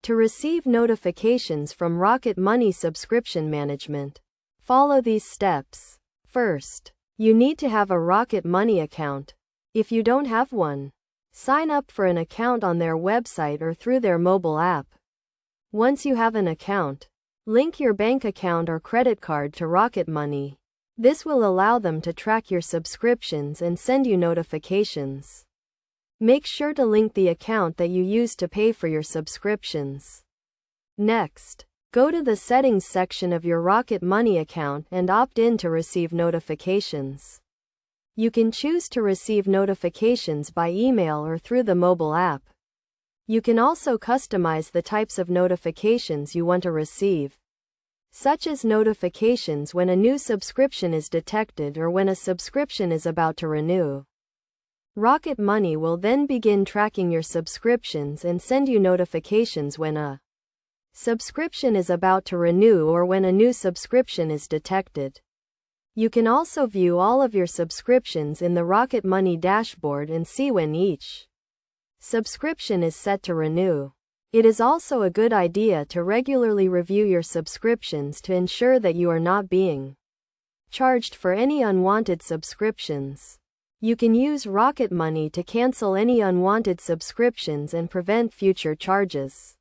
To receive notifications from Rocket Money Subscription Management, follow these steps. First, you need to have a Rocket Money account. If you don't have one, sign up for an account on their website or through their mobile app. Once you have an account, link your bank account or credit card to Rocket Money. This will allow them to track your subscriptions and send you notifications. Make sure to link the account that you use to pay for your subscriptions. Next, go to the settings section of your Rocket Money account and opt in to receive notifications. You can choose to receive notifications by email or through the mobile app. You can also customize the types of notifications you want to receive, such as notifications when a new subscription is detected or when a subscription is about to renew. Rocket Money will then begin tracking your subscriptions and send you notifications when a subscription is about to renew or when a new subscription is detected. You can also view all of your subscriptions in the Rocket Money dashboard and see when each subscription is set to renew. It is also a good idea to regularly review your subscriptions to ensure that you are not being charged for any unwanted subscriptions. You can use Rocket Money to cancel any unwanted subscriptions and prevent future charges.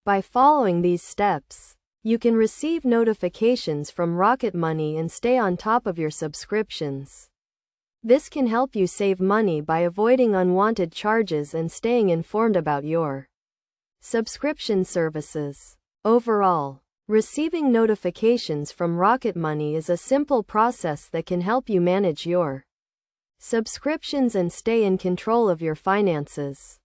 By following these steps, you can receive notifications from Rocket Money and stay on top of your subscriptions. This can help you save money by avoiding unwanted charges and staying informed about your subscription services. Overall, receiving notifications from Rocket Money is a simple process that can help you manage your subscriptions and stay in control of your finances.